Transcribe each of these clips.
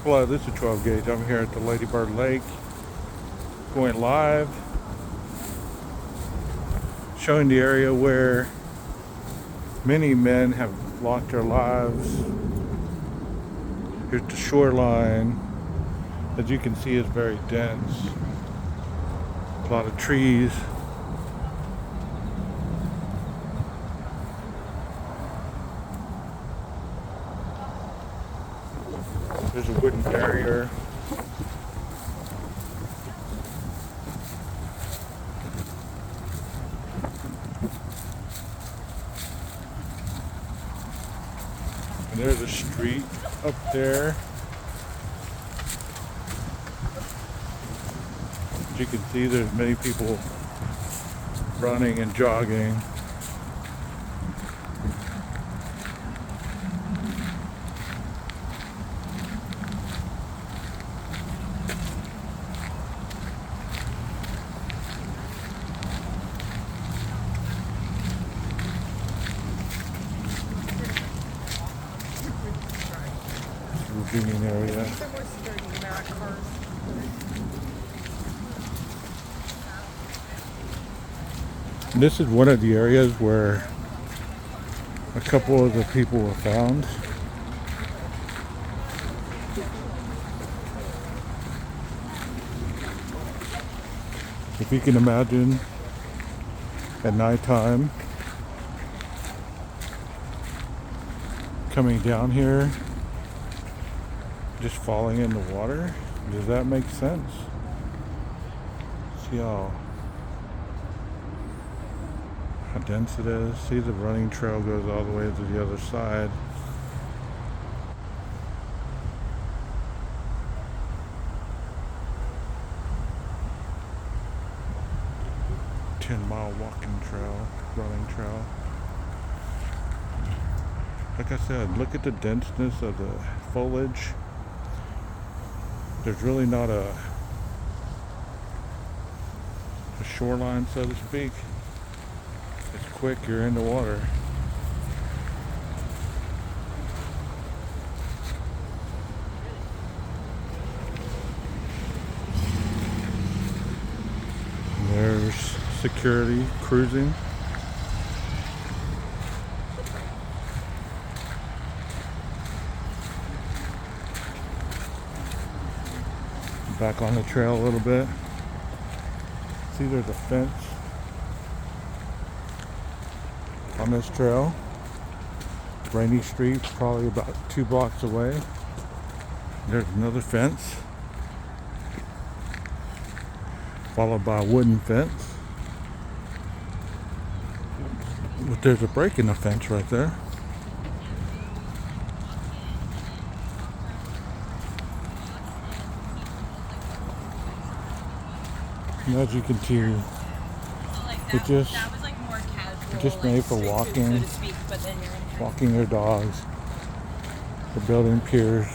Hello, this is 12 Gauge. I'm here at the Lady Bird Lake, going live, showing the area where many men have lost their lives. Here's the shoreline. As you can see, it's very dense. A lot of trees. There's a wooden barrier. And there's a street up there. As you can see, there's many people running and jogging. Ravine area. And this is one of the areas where a couple of the people were found. If you can imagine, at nighttime, coming down here, just falling in the water. Does that make sense? See how dense it is. See, the running trail goes all the way to the other side. Ten-mile walking trail, running trail. Like I said, look at the denseness of the foliage. There's really not a shoreline, so to speak. It's quick, you're in the water. And there's security cruising. Back on the trail a little bit. See, there's a fence on this trail. Rainy Street, probably about 2 blocks away. There's another fence, followed by a wooden fence. But there's a break in the fence right there. And as you can see, it just made for walking, walking their dogs. They're building piers.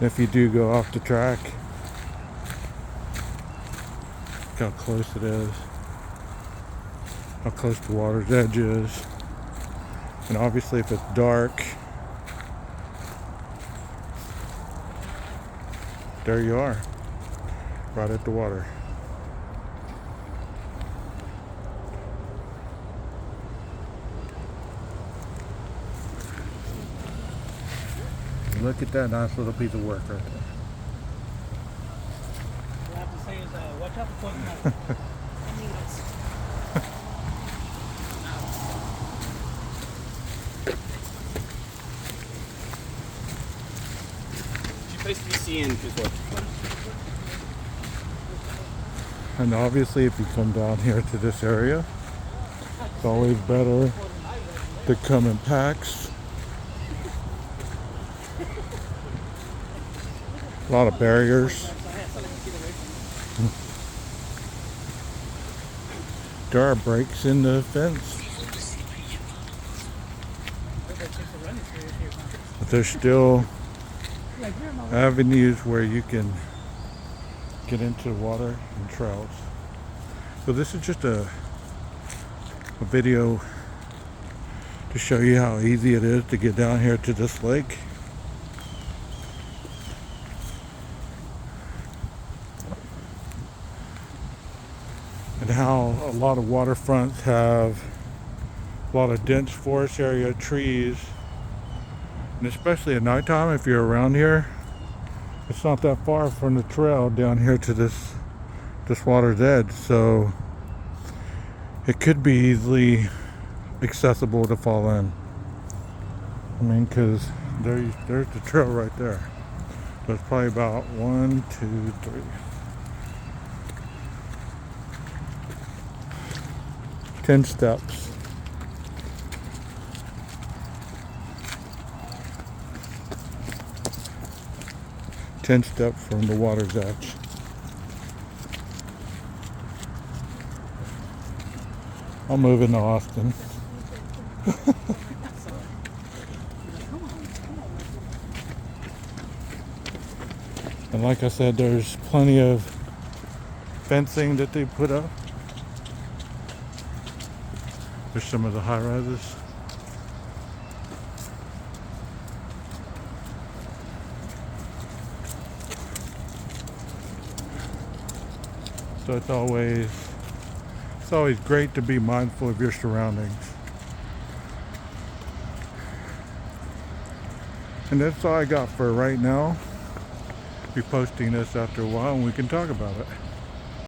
If you do go off the track, look how close it is, how close the water's edge is. And obviously if it's dark, there you are, right at the water. Look at that nice little piece of work right there. What I have to say is, watch out for poison. And obviously if you come down here to this area, it's always better to come in packs. A lot of barriers. There are breaks in the fence, but there's still avenues where you can get into the water and trails. So this is just a video to show you how easy it is to get down here to this lake. And how a lot of waterfronts have a lot of dense forest area trees. And especially at nighttime, if you're around here, it's not that far from the trail down here to this water's edge. So it could be easily accessible to fall in. I mean, because there's the trail right there. So it's probably about 1, 2, 3. 10 steps. Ten steps from the water's edge. I'll move into Austin. And like I said, there's plenty of fencing that they put up. There's some of the high rises. So it's always great to be mindful of your surroundings. And that's all I got for right now. Be posting this after a while and we can talk about it.